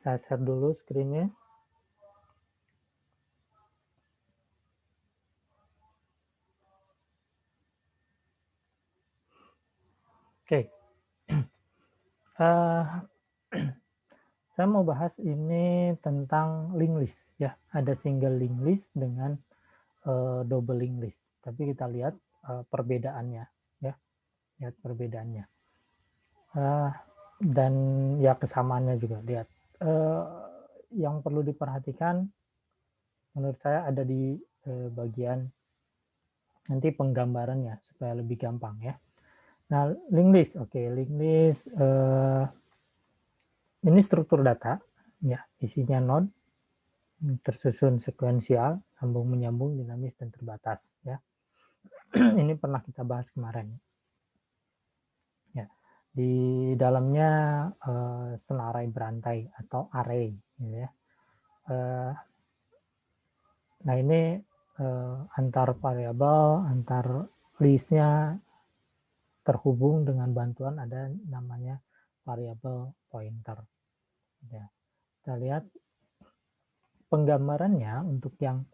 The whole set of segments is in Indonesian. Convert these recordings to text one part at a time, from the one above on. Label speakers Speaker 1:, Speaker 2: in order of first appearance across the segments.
Speaker 1: Saya share dulu screen-nya. Oke. Saya mau bahas ini tentang linked list ya. Ada single linked list dengan double linked list. Tapi kita lihat perbedaannya ya. Lihat perbedaannya. Dan ya kesamaannya juga lihat. Yang perlu diperhatikan menurut saya ada di bagian nanti penggambarannya supaya lebih gampang ya. Nah, linked list, oke, linked list ini struktur data, ya, isinya node, tersusun sekuensial, sambung menyambung, dinamis dan terbatas, ya. Ini pernah kita bahas kemarin. Ya, di dalamnya senarai berantai atau array, ya. Nah ini antar variabel, antar listnya terhubung dengan bantuan ada namanya variabel pointer. Ya. Kita lihat penggambarannya untuk yang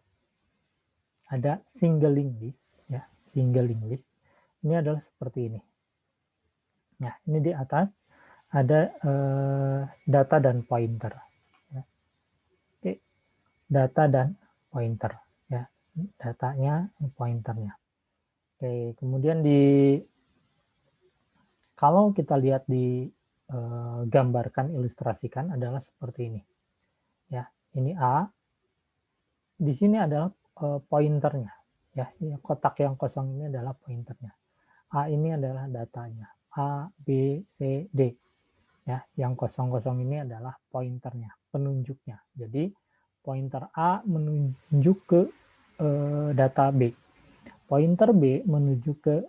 Speaker 1: ada single linked list, ya, single linked list. Ini adalah seperti ini. Nah, ini di atas ada data dan pointer. Ya. Oke, data dan pointer, ya, datanya, pointernya. Oke, kemudian kalau kita lihat gambarkan, ilustrasikan adalah seperti ini. Ya, ini A. Di sini adalah pointernya. Ya, kotak yang kosong ini adalah pointernya. A ini adalah datanya. A, B, C, D. Ya, yang kosong-kosong ini adalah pointernya, penunjuknya. Jadi pointer A menunjuk ke data B. Pointer B menuju ke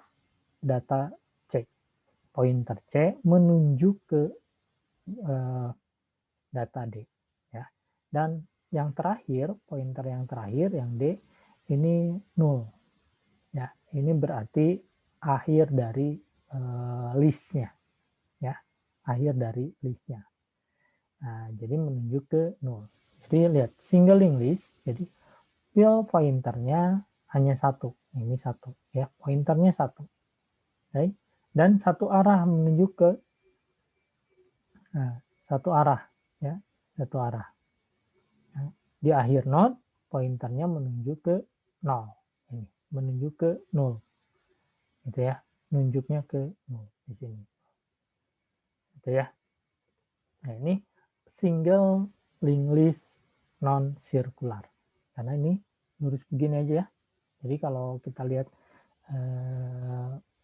Speaker 1: data C. Pointer C menunjuk ke data D, ya. Dan yang terakhir, pointer yang terakhir yang D ini 0. Ya, ini berarti akhir dari listnya, ya, akhir dari listnya. Nah, jadi menunjuk ke 0. Jadi lihat single linked list, jadi field pointernya hanya satu, ini satu, ya, pointernya satu, okay. Dan satu arah menuju ke satu arah, ya, satu arah. Nah, di akhir node pointernya menuju ke 0, ini menuju ke 0, gitu ya, nunjuknya ke 0 di sini, gitu ya. Nah ini single linked list non circular, karena ini lurus begini aja ya. Jadi kalau kita lihat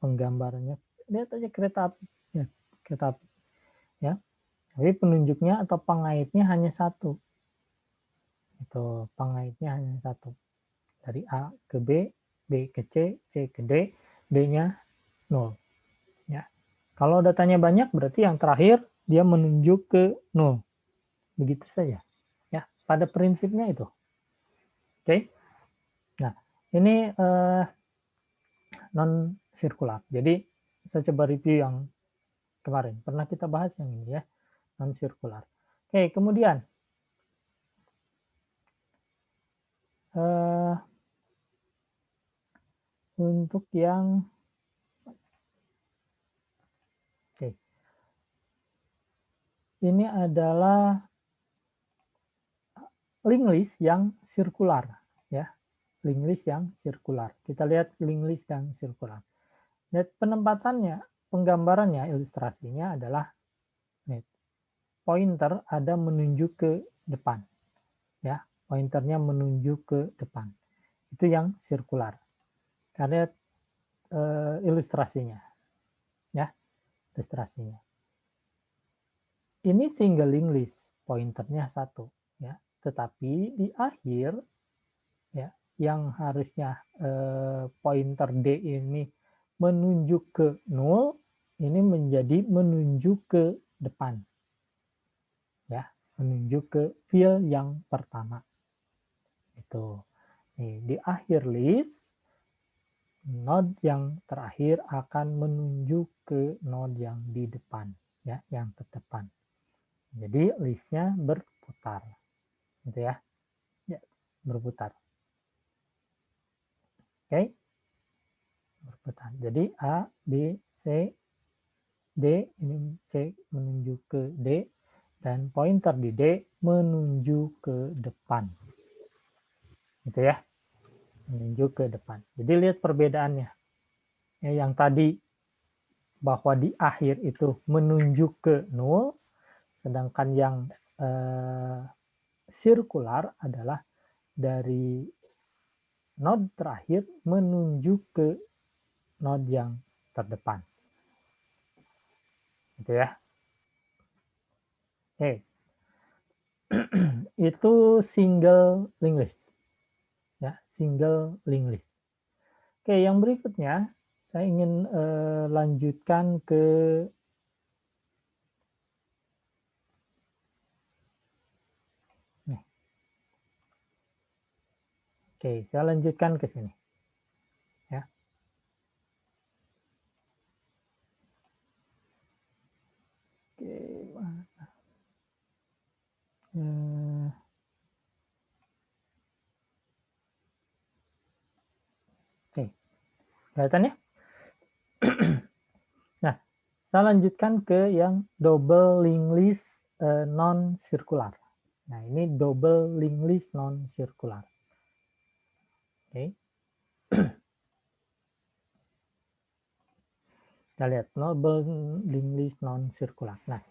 Speaker 1: penggambarannya, lihat aja kereta api, ya, kereta api, ya. Tapi penunjuknya atau pengaitnya hanya satu. Itu pengaitnya hanya satu. Dari A ke B, B ke C, C ke D, D-nya 0. Ya. Kalau datanya banyak berarti yang terakhir dia menunjuk ke 0. Begitu saja. Ya, pada prinsipnya itu. Oke. Nah, ini non sirkular. Jadi saya coba review yang kemarin. Pernah kita bahas yang ini ya, non sirkular. Oke, kemudian untuk yang ini adalah linked list yang sirkular, ya, linked list yang sirkular. Kita lihat linked list yang sirkular. Dan penempatannya, penggambarannya, ilustrasinya adalah pointer ada menunjuk ke depan, ya, pointernya menunjuk ke depan. Itu yang sirkular. Karena ilustrasinya, ya, ilustrasinya. Ini single linked list, pointernya satu, ya. Tetapi di akhir, ya, yang harusnya pointer D ini menunjuk ke 0, ini menjadi menunjuk ke depan, ya, menunjuk ke field yang pertama. Itu. Nih, di akhir list, node yang terakhir akan menunjuk ke node yang di depan, ya, yang ke depan. Jadi listnya berputar, gitu ya. Ya, berputar. Oke, berputar. Jadi A, B, C, D, ini C menuju ke D, dan pointer di D menuju ke depan. Gitu ya, menuju ke depan. Jadi lihat perbedaannya. Ya, yang tadi bahwa di akhir itu menunjuk ke 0, sedangkan yang sirkular adalah dari node terakhir menuju ke node yang terdepan. Gitu ya. Oke. Itu single linked list. Ya, single linked list. Oke, yang berikutnya saya ingin lanjutkan ke nih. Oke, saya lanjutkan ke sini. Ya. Oke, oke, kelihatan ya? Nah, saya lanjutkan ke yang double linked list non-circular. Nah, ini double linked list non-circular. Oke. Kita lihat double linked list non-circular. Nah,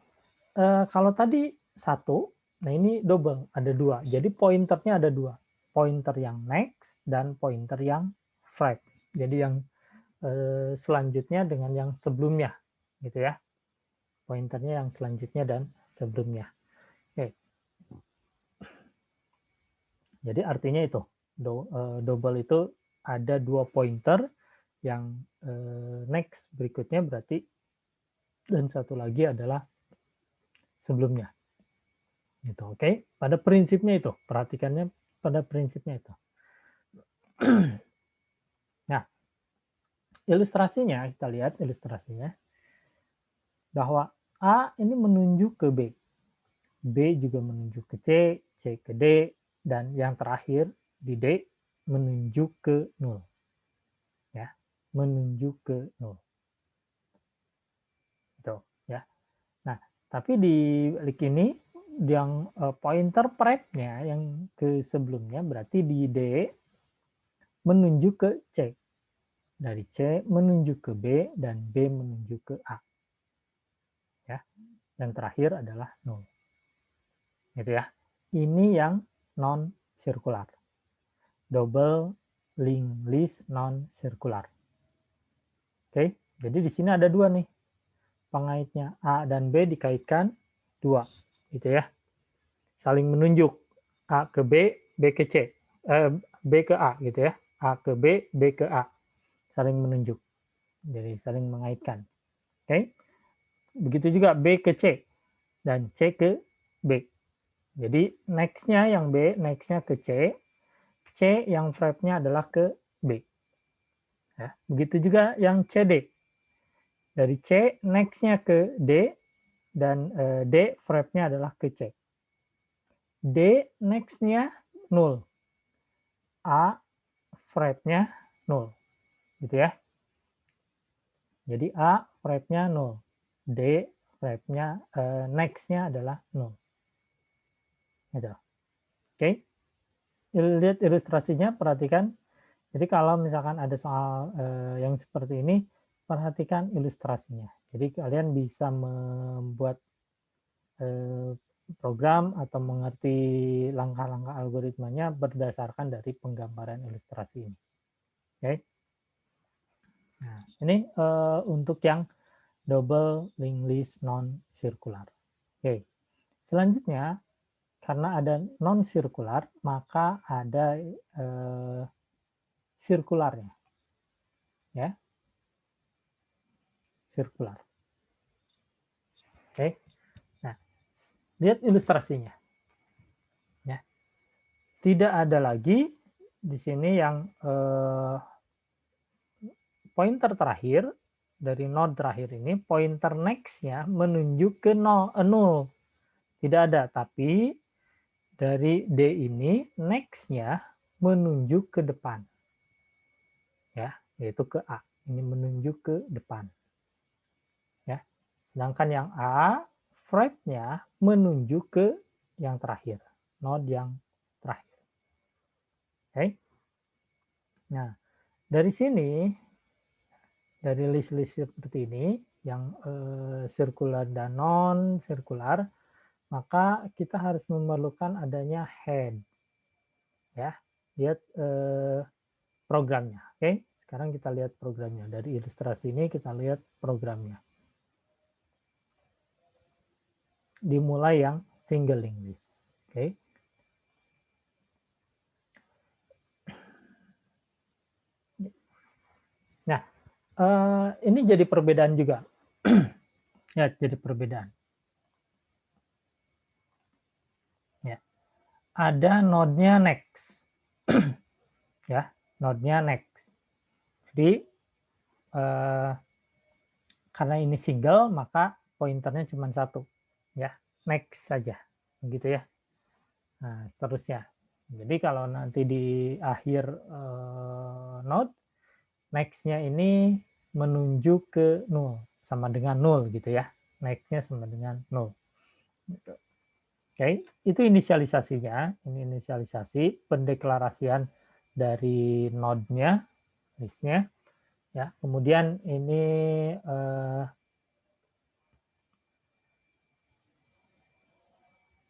Speaker 1: kalau tadi satu, nah ini double, ada dua. Jadi pointernya ada dua. Pointer yang next dan pointer yang flag. Jadi yang selanjutnya dengan yang sebelumnya, gitu ya. Pointernya yang selanjutnya dan sebelumnya. Oke. Jadi artinya itu double itu ada dua pointer yang next berikutnya berarti, dan satu lagi adalah sebelumnya. Gitu, oke. Pada prinsipnya itu, perhatikannya pada prinsipnya itu. Nah, ilustrasinya kita lihat ilustrasinya bahwa A ini menunjuk ke B, B juga menunjuk ke C, C ke D, dan yang terakhir di D menunjuk ke 0. Ya, menunjuk ke 0. Gitu, ya. Nah, tapi di balik ini yang pointer prep-nya yang ke sebelumnya berarti di D menunjuk ke C. Dari C menunjuk ke B dan B menunjuk ke A. Ya. Dan terakhir adalah 0. Gitu ya. Ini yang non circular. Double linked list non circular. Oke, jadi di sini ada dua nih. Pengaitnya A dan B dikaitkan dua, gitu ya. Saling menunjuk A ke B, B ke C, B ke A gitu ya. A ke B, B ke A. Saling menunjuk. Jadi saling mengaitkan. Oke. Begitu juga B ke C dan C ke B. Jadi next-nya yang B, next-nya ke C, C yang wrap-nya adalah ke B. Ya. Begitu juga yang CD. Dari C, next-nya ke D, dan D wrap-nya adalah ke C. D next-nya 0. A wrap-nya 0. Gitu ya. Jadi A wrap-nya 0. D wrap-nya next-nya adalah 0. Gitu. Oke. Lihat ilustrasinya, perhatikan. Jadi kalau misalkan ada soal yang seperti ini, perhatikan ilustrasinya. Jadi kalian bisa membuat program atau mengerti langkah-langkah algoritmanya berdasarkan dari penggambaran ilustrasi ini. Oke. Nah, ini untuk yang double linked list non-circular. Oke. Selanjutnya, karena ada non-circular, maka ada sirkularnya. Ya. Sirkular. Oke. Nah, lihat ilustrasinya. Ya. Tidak ada lagi di sini yang pointer terakhir dari node terakhir ini, pointer next-nya menunjuk ke 0. Tidak ada, tapi dari D ini next-nya menunjuk ke depan. Ya, yaitu ke A. Ini menunjuk ke depan. Ya. Sedangkan yang A, Fred-nya menunjuk ke yang terakhir, node yang terakhir. Oke. Nah, dari sini, dari list-list seperti ini, yang sirkular dan non-sirkular, maka kita harus memerlukan adanya head. Ya, lihat programnya. Oke, sekarang kita lihat programnya. Dari ilustrasi ini kita lihat programnya. Dimulai yang single linked list. Oke. Nah, ini jadi perbedaan juga. Ya, jadi perbedaan. Ya, ada node-nya next. Ya, node-nya next. Jadi karena ini single, maka pointernya cuma satu. Ya, next saja, begitu ya. Nah, seterusnya. Jadi kalau nanti di akhir node, next-nya ini menunjuk ke 0, sama dengan 0 gitu ya. Next-nya sama dengan 0. Gitu. Oke, itu inisialisasinya. Ini inisialisasi pendeklarasian dari node-nya, list-nya. Ya, kemudian ini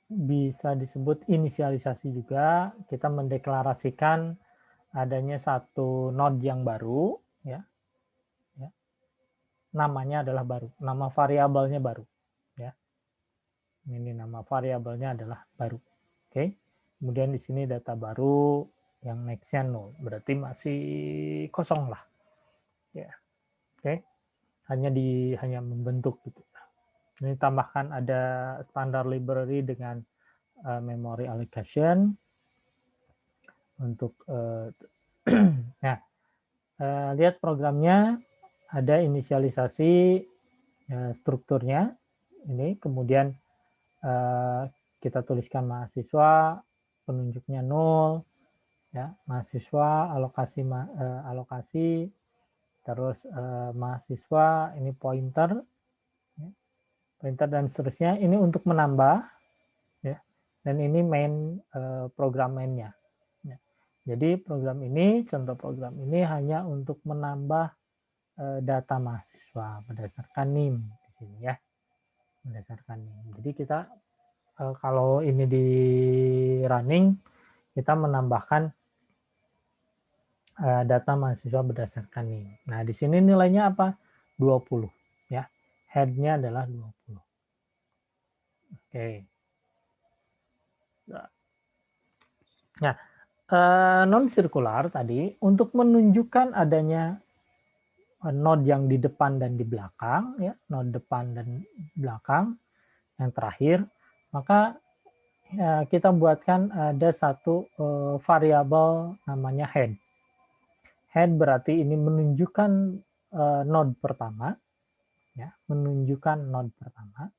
Speaker 1: bisa disebut inisialisasi juga. Kita mendeklarasikan adanya satu node yang baru, ya. Namanya adalah baru, nama variabelnya baru, ya. Ini nama variabelnya adalah baru. Oke. Kemudian di sini data baru yang next-nya 0, berarti masih kosong lah. Ya. Oke. Hanya membentuk gitu. Ini tambahkan ada standar library dengan memory allocation untuk nah, lihat programnya, ada inisialisasi strukturnya ini, kemudian kita tuliskan mahasiswa, penunjuknya 0, ya, mahasiswa alokasi, terus mahasiswa ini pointer, ya, pointer dan seterusnya. Ini untuk menambah, ya, dan ini main program mainnya. Ya. Jadi program ini, contoh program ini hanya untuk menambah data mahasiswa berdasarkan NIM di sini ya, berdasarkan NIM. Jadi kita kalau ini di running, kita menambahkan data mahasiswa berdasarkan NIM. Nah, di sini nilainya apa? 20 ya. Head-nya adalah 20. Oke. Nah, non sirkular tadi untuk menunjukkan adanya node yang di depan dan di belakang, ya, node depan dan belakang yang terakhir, maka kita buatkan ada satu variabel namanya head. Head berarti ini menunjukkan node pertama, ya, menunjukkan node pertama.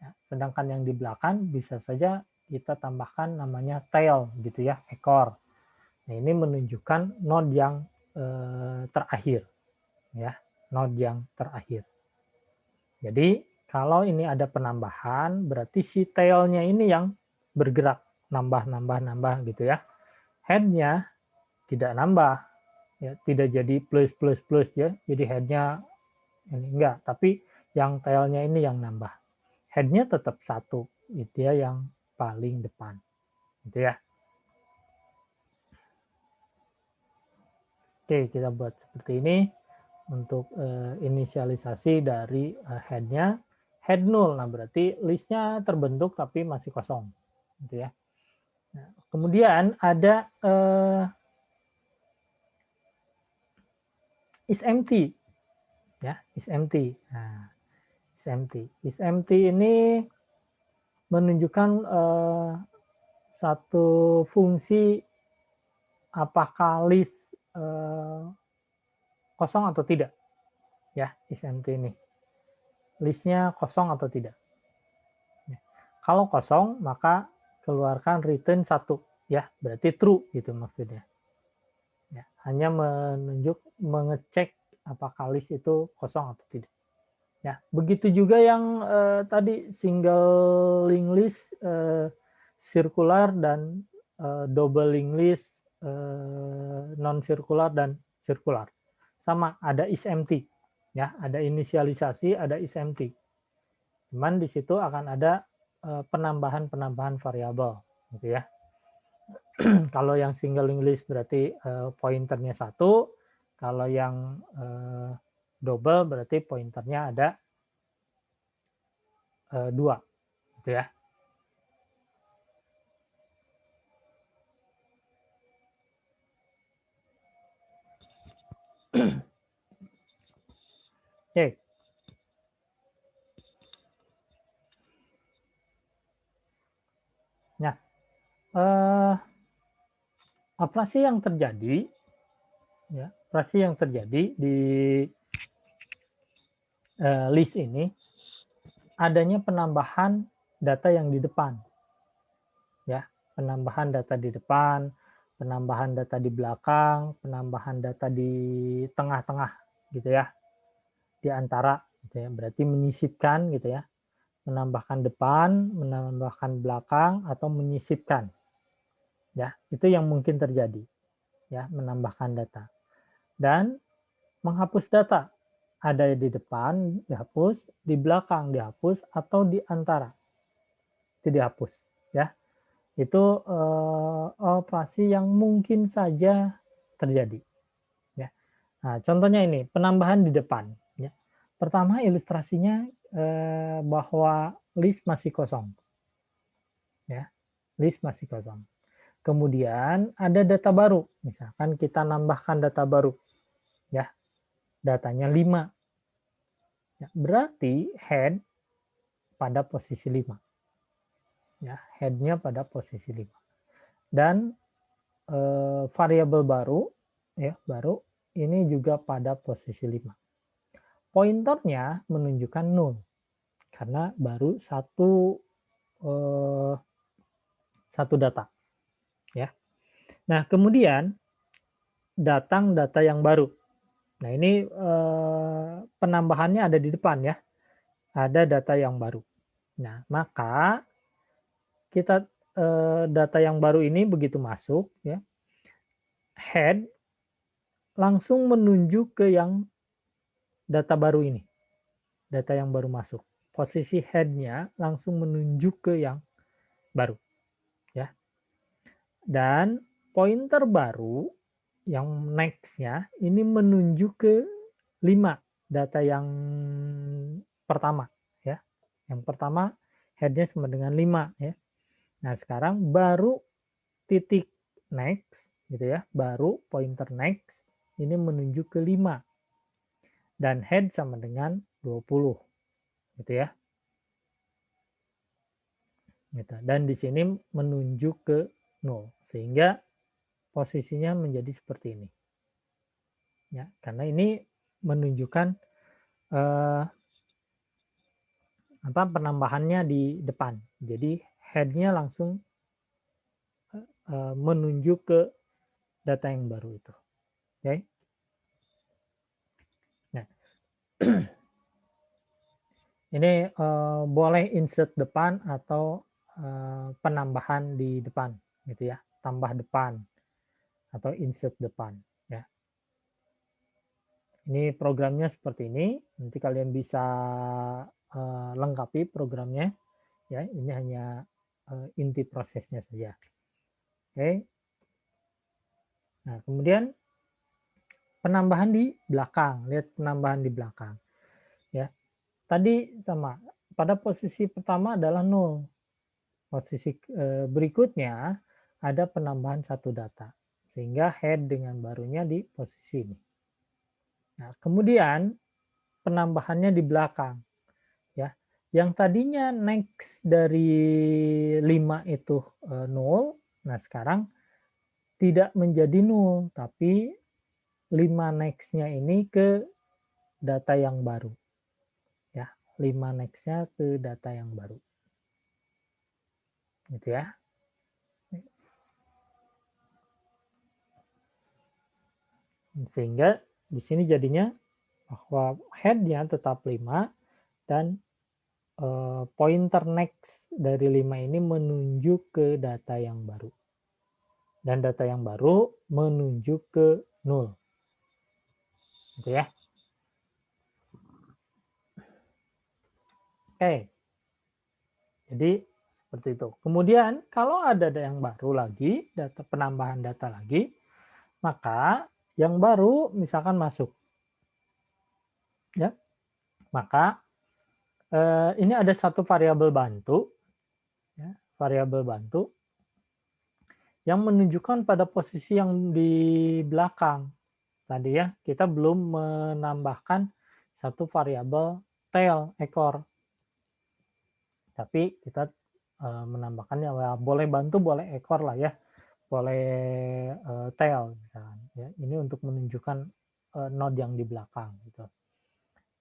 Speaker 1: Ya, sedangkan yang di belakang bisa saja kita tambahkan namanya tail, gitu ya, ekor. Nah, ini menunjukkan node yang terakhir, ya, node yang terakhir. Jadi kalau ini ada penambahan, berarti si tail-nya ini yang bergerak, nambah gitu ya. Head-nya tidak nambah, ya, tidak jadi plus ya, jadi head-nya ini enggak, tapi yang tail-nya ini yang nambah. Head-nya tetap satu, itu ya, yang paling depan, gitu ya. Oke, kita buat seperti ini untuk inisialisasi dari head-nya. Head 0, nah berarti list-nya terbentuk tapi masih kosong, gitu ya. Nah, kemudian ada is empty, ya, is empty. Nah, is empty ini menunjukkan satu fungsi apakah list kosong atau tidak, ya, is empty ini listnya kosong atau tidak. Kalau kosong, maka keluarkan return 1, ya, berarti true gitu maksudnya. Ya, hanya mengecek apakah list itu kosong atau tidak. Ya, begitu juga yang tadi single linked list, circular dan double linked list, non circular dan circular. Sama, ada is empty. Ya, ada inisialisasi, ada is empty. Cuman di situ akan ada penambahan-penambahan variabel, gitu ya. Kalau yang single linked list berarti pointernya 1, kalau yang double berarti pointernya ada 2, gitu ya. Oke. Nah, operasi yang terjadi, ya, operasi yang terjadi di list ini adanya penambahan data yang di depan, ya, penambahan data di depan, penambahan data di belakang, penambahan data di tengah-tengah, gitu ya, di antara, gitu ya, berarti menyisipkan, gitu ya, menambahkan depan, menambahkan belakang, atau menyisipkan, ya, itu yang mungkin terjadi, ya, menambahkan data. Dan menghapus data, ada di depan dihapus, di belakang dihapus, atau di antara itu dihapus, ya. Itu operasi yang mungkin saja terjadi, ya. Nah, contohnya ini penambahan di depan, ya. Pertama ilustrasinya bahwa list masih kosong, ya, list masih kosong. Kemudian ada data baru, misalkan kita nambahkan data baru, ya, datanya 5. Ya, berarti head pada posisi 5. Ya, head-nya pada posisi 5. Dan variabel baru, ya, baru ini juga pada posisi 5. Pointernya menunjukkan 0 karena baru satu data, ya. Nah, kemudian datang data yang baru. Nah, ini penambahannya ada di depan, ya. Ada data yang baru. Nah, maka kita data yang baru ini begitu masuk, ya, head langsung menuju ke yang data baru ini, data yang baru masuk. Posisi head-nya langsung menuju ke yang baru, ya. Dan pointer baru yang next-nya ini menuju ke 5, data yang pertama, ya. Yang pertama head-nya sama dengan 5, ya. Nah, sekarang baru titik next, gitu ya, baru pointer next ini menuju ke 5 dan head sama dengan 20, gitu ya. Gitu. Dan di sini menunjuk ke 0 sehingga posisinya menjadi seperti ini. Ya, karena ini menunjukkan penambahannya di depan. Jadi head-nya langsung menunjuk ke data yang baru itu. Oke. Nah, ini boleh insert depan atau penambahan di depan, gitu ya, tambah depan atau insert depan, ya. Ini programnya seperti ini. Nanti kalian bisa lengkapi programnya, ya. Ini hanya inti prosesnya saja. Oke. Nah, kemudian penambahan di belakang, lihat penambahan di belakang, ya. Tadi sama, pada posisi pertama adalah 0. Posisi berikutnya ada penambahan satu data, sehingga head dengan barunya di posisi ini. Nah, kemudian penambahannya di belakang, ya. Yang tadinya next dari 5 itu 0, nah sekarang tidak menjadi 0, tapi 5 next-nya ini ke data yang baru. Ya, 5 next-nya ke data yang baru. gitu ya. Sehingga di sini jadinya bahwa head-nya tetap 5 dan pointer next dari 5 ini menunjuk ke data yang baru. Dan data yang baru menunjuk ke 0. Gitu ya. Oke. Jadi seperti itu. Kemudian kalau ada yang baru lagi, penambahan data lagi, maka yang baru misalkan masuk. Ya. Maka ini ada satu variabel bantu, ya, variabel bantu yang menunjukkan pada posisi yang di belakang. Tadi ya, kita belum menambahkan satu variabel tail, ekor. Tapi kita menambahkannya, ya, boleh bantu, boleh ekor lah ya. Boleh tail, misalkan. Ya. Ini untuk menunjukkan node yang di belakang. Gitu.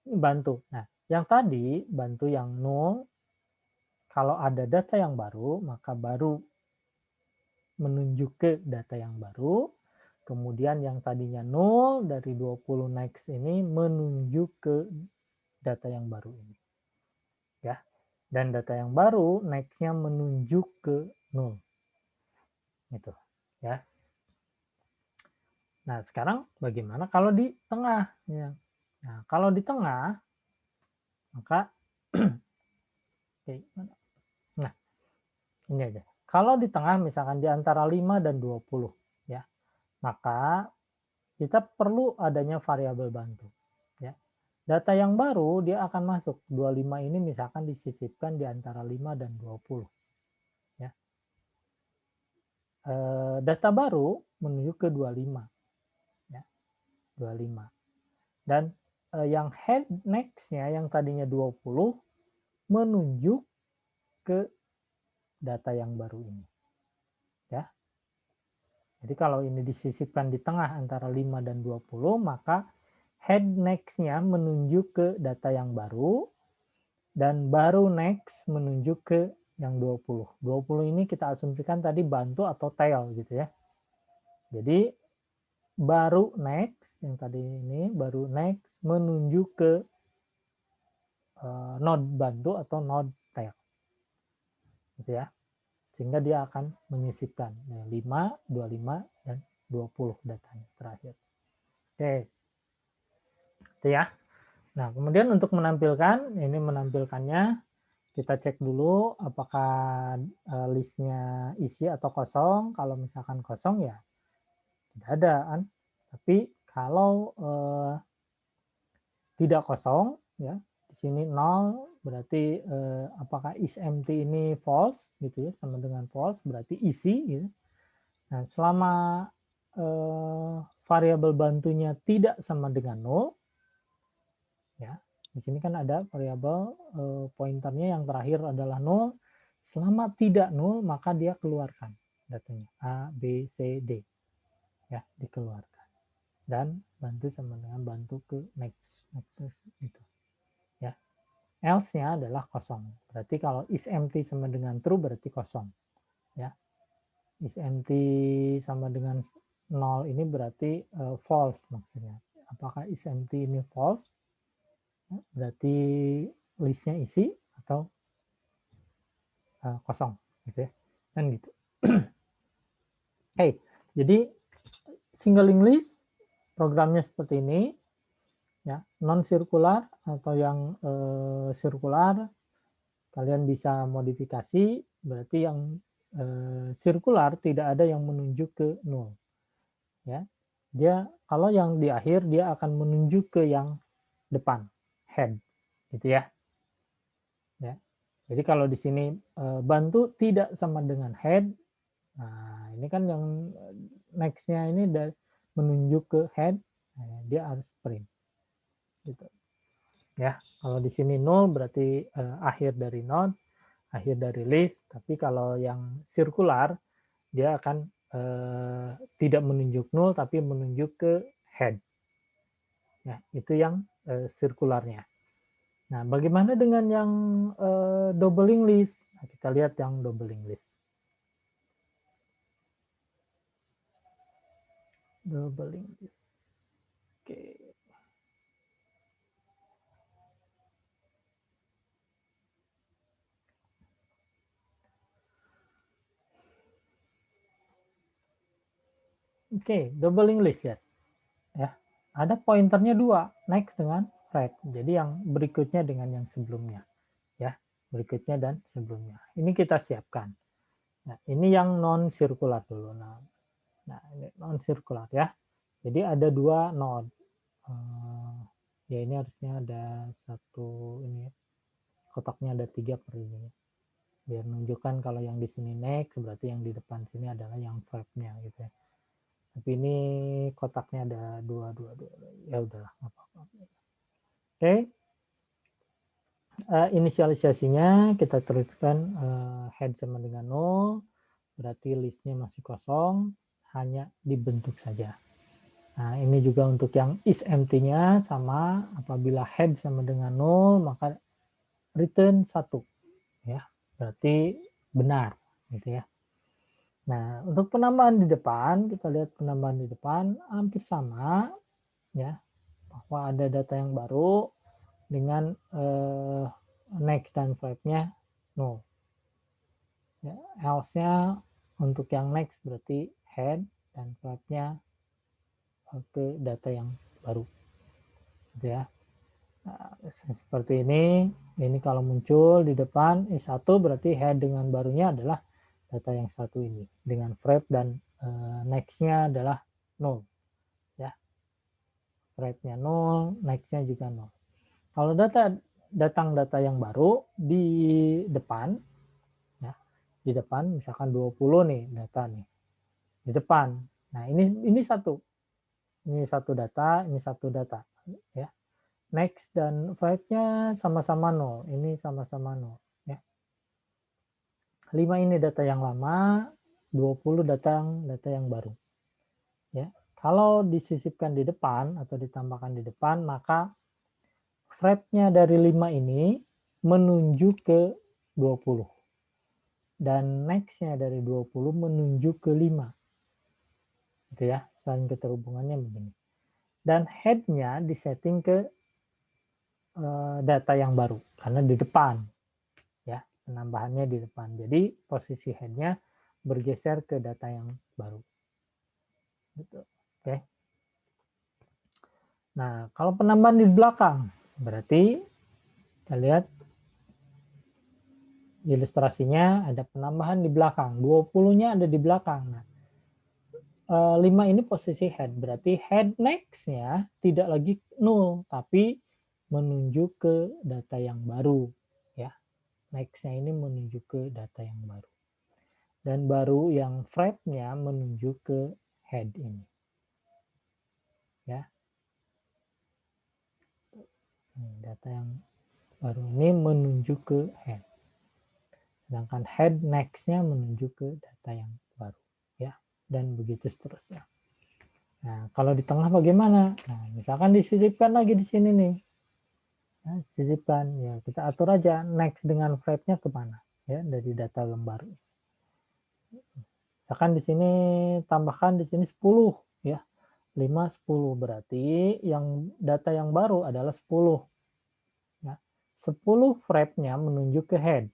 Speaker 1: Ini bantu. Nah, yang tadi, bantu yang 0, kalau ada data yang baru, maka baru menunjuk ke data yang baru. Kemudian yang tadinya 0 dari 20 next ini menunjuk ke data yang baru ini. Ya. Dan data yang baru next-nya menunjuk ke 0. Gitu. Ya. Nah, sekarang bagaimana kalau di tengah? Ya. Nah, kalau di tengah, maka nah, ini aja. Kalau di tengah misalkan di antara 5 dan 20, ya, maka kita perlu adanya variabel bantu. Ya. Data yang baru dia akan masuk. 25 ini misalkan disisipkan di antara 5 dan 20. Ya. Data baru menuju ke 25. Ya. 25. Dan yang head next-nya yang tadinya 20 menunjuk ke data yang baru ini. Ya. Jadi kalau ini disisipkan di tengah antara 5 dan 20, maka head next-nya menunjuk ke data yang baru, dan baru next menunjuk ke yang 20. 20 ini kita asumsikan tadi bantu atau tail gitu ya. Jadi baru next, yang tadi ini baru next menunjuk ke node bantu atau node tail. Gitu ya. Sehingga dia akan menyisipkan 5, 25, dan 20 datanya terakhir. Oke. Itu ya. Nah, kemudian untuk menampilkan, ini menampilkannya, kita cek dulu apakah listnya isi atau kosong. Kalau misalkan kosong ya tidak ada kan. Tapi kalau tidak kosong, ya di sini 0 berarti apakah is empty ini false gitu ya, sama dengan false berarti isi gitu. Nah, selama variabel bantunya tidak sama dengan 0, ya di sini kan ada variabel pointernya yang terakhir adalah 0. Selama tidak 0, maka dia keluarkan datanya A, B, C, D. Ya, dikeluarkan. Dan bantu sama dengan bantu ke next gitu. Ya. Else-nya adalah kosong. Berarti kalau is empty sama dengan true berarti kosong. Ya. Is empty sama dengan 0 ini berarti false maksudnya. Apakah is empty ini false? Berarti listnya isi atau kosong gitu ya. Kan gitu. Hey, jadi single list programnya seperti ini ya, non sirkular atau yang sirkular kalian bisa modifikasi, berarti yang sirkular tidak ada yang menunjuk ke 0 ya. Dia kalau yang di akhir dia akan menunjuk ke yang depan, head gitu ya. Ya. Jadi kalau di sini bantu tidak sama dengan head. Nah, ini kan yang next-nya ini menunjuk ke head, nah, dia harus print. Gitu. Ya, kalau di sini 0 berarti akhir dari node, akhir dari list, tapi kalau yang sirkular dia akan tidak menunjuk 0 tapi menunjuk ke head. Ya, itu yang sirkularnya. Nah, bagaimana dengan yang doubling list? Nah, kita lihat yang doubling list. Doubling this. Oke. Oke, doubling list ya. Ada pointernya 2, next dengan right. Jadi yang berikutnya dengan yang sebelumnya. Ya, berikutnya dan sebelumnya. Ini kita siapkan. Nah, ini yang non sirkular dulu. Nah, ini non sirkular ya. Jadi ada 2 node. Ya ini harusnya ada satu ini kotaknya ada 3 per ini. Biar menunjukkan kalau yang di sini next berarti yang di depan sini adalah yang vibe-nya gitu ya. Tapi ini kotaknya ada 2. Ya udahlah, nggak apa-apa. Oke. Inisialisasinya kita teruskan head sama dengan 0, berarti listnya masih kosong, hanya dibentuk saja. Nah, ini juga untuk yang is empty-nya sama, apabila head sama dengan 0, maka return 1. Ya, berarti benar. Gitu ya. Nah, untuk penambahan di depan, kita lihat penambahan di depan hampir sama. Ya, bahwa ada data yang baru dengan next dan vibe-nya 0. Ya, else-nya untuk yang next berarti head dan vibe-nya ke data yang baru. Gitu ya. Nah, seperti ini kalau muncul di depan I1 berarti head dengan barunya adalah data yang satu ini. Dengan vibe dan next-nya adalah 0. Ya. Vibe-nya 0, next-nya juga 0. Kalau datang data yang baru di depan, ya, di depan misalkan 20 nih data nih di depan. Nah ini satu data, ini satu data, ya. Next dan vibe-nya sama-sama 0, ini sama-sama 0, ya. 5 ini data yang lama, 20 data yang baru, ya. Kalau disisipkan di depan atau ditambahkan di depan, maka vibe-nya dari 5 ini menuju ke 20. Dan next-nya dari 20 menuju ke 5. Gitu ya, saling keterhubungannya begini. Dan head-nya disetting ke data yang baru, karena di depan. Ya, penambahannya di depan. Jadi posisi head-nya bergeser ke data yang baru. Gitu. Oke. Nah, kalau penambahan di belakang, berarti kita lihat ilustrasinya ada penambahan di belakang, 20-nya ada di belakang. Nah, 5 ini posisi head, berarti head next-nya tidak lagi 0, tapi menuju ke data yang baru. Ya, next-nya ini menuju ke data yang baru. Dan baru yang vibe-nya menuju ke head ini. Ya, data yang baru ini menuju ke head. Sedangkan head next-nya menuju ke data yang baru. Ya, dan begitu seterusnya. Nah, kalau di tengah bagaimana? Nah, misalkan disisipkan lagi di sini nih. Nah, sisipkan, ya kita atur aja next dengan vibe-nya kemana, ya dari data yang baru. Misalkan di sini tambahkan di sini 10, ya 5, 10 berarti yang data yang baru adalah 10. Ya, 10 vibe-nya menuju ke head.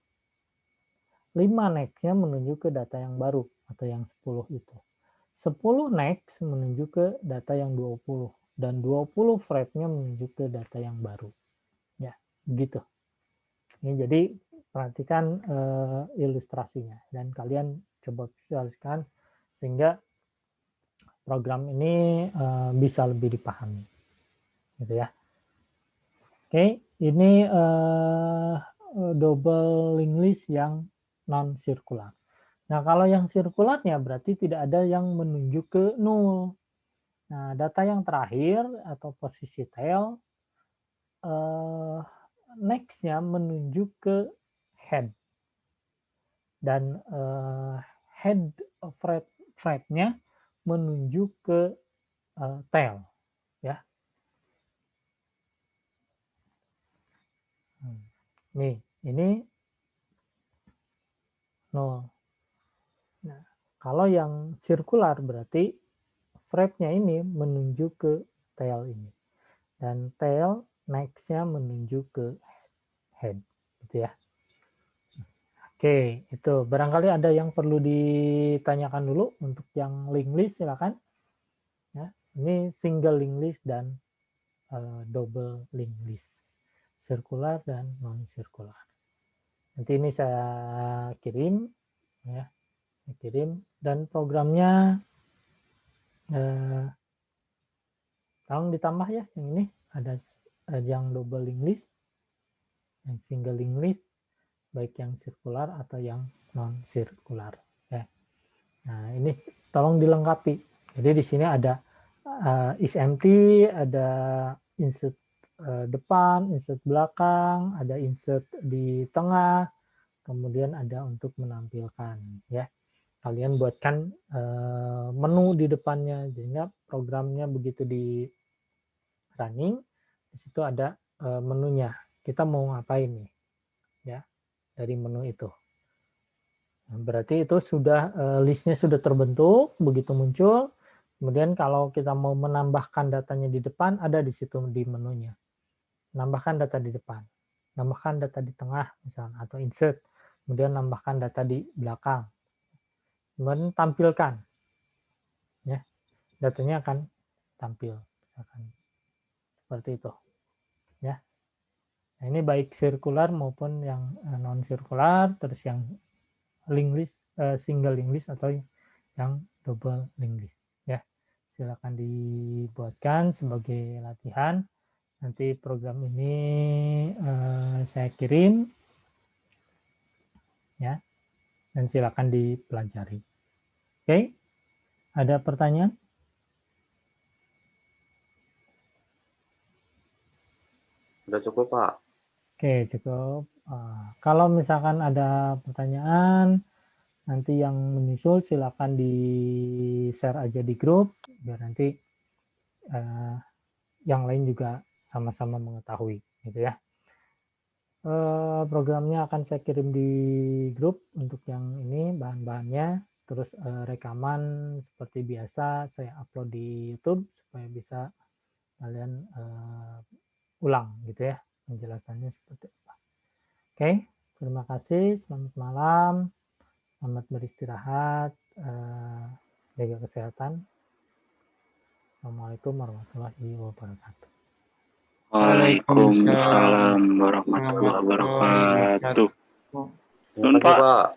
Speaker 1: 5 next-nya menuju ke data yang baru atau yang 10 itu. 10 next menuju ke data yang 20 dan 20 vibe-nya menuju ke data yang baru. Ya, begitu. Ini jadi perhatikan ilustrasinya dan kalian coba visualisasikan sehingga program ini bisa lebih dipahami. Gitu ya. Oke, ini double linked list yang non sirkular. Nah, kalau yang sirkularnya berarti tidak ada yang menuju ke 0. Nah, data yang terakhir atau posisi tail next-nya menuju ke head. Dan head vibe-nya menuju ke tail. Ya. Nih, ini 0. Nah, kalau yang sirkular berarti flap-nya ini menuju ke tail ini. Dan tail next-nya menuju ke head. Gitu ya. Oke, itu barangkali ada yang perlu ditanyakan dulu untuk yang linked list, silakan. Ya, ini single linked list dan double linked list, sirkular dan non sirkular. Nanti ini saya kirim, ya, saya kirim dan programnya tolong ditambah ya yang ini ada yang double linked list, yang single linked list, baik yang sirkular atau yang non sirkular. Ya. Nah ini tolong dilengkapi. Jadi di sini ada is empty, ada insert depan, insert belakang, ada insert di tengah, kemudian ada untuk menampilkan. Ya, kalian buatkan menu di depannya, sehingga programnya begitu di running, di situ ada menunya. Kita mau ngapain nih? Ya, dari menu itu. Berarti itu sudah listnya sudah terbentuk, begitu muncul. Kemudian kalau kita mau menambahkan datanya di depan, ada di situ di menunya. Nambahkan data di depan, nambahkan data di tengah misalnya, atau insert. Kemudian nambahkan data di belakang. Kemudian tampilkan. Ya, datanya akan tampil. Misalkan seperti itu. Ya. Nah, ini baik sirkular maupun yang non sirkular, terus yang linked list, single linked list atau yang double linked list. Ya, silakan dibuatkan sebagai latihan. Nanti program ini saya kirim, ya, dan silakan dipelajari. Oke, ada pertanyaan?
Speaker 2: Sudah cukup, Pak.
Speaker 1: Oke, cukup. Kalau misalkan ada pertanyaan, nanti yang menyusul silakan di-share aja di grup, biar nanti yang lain juga sama-sama mengetahui, gitu ya. Programnya akan saya kirim di grup untuk yang ini, bahan-bahannya, terus rekaman seperti biasa saya upload di YouTube supaya bisa kalian ulang, gitu ya, penjelasannya seperti apa. Oke, terima kasih, selamat malam, selamat beristirahat, jaga kesehatan. Assalamualaikum warahmatullahi wabarakatuh.
Speaker 3: Waalaikumsalam warahmatullahi wabarakatuh.
Speaker 2: Terima kasih, Pak.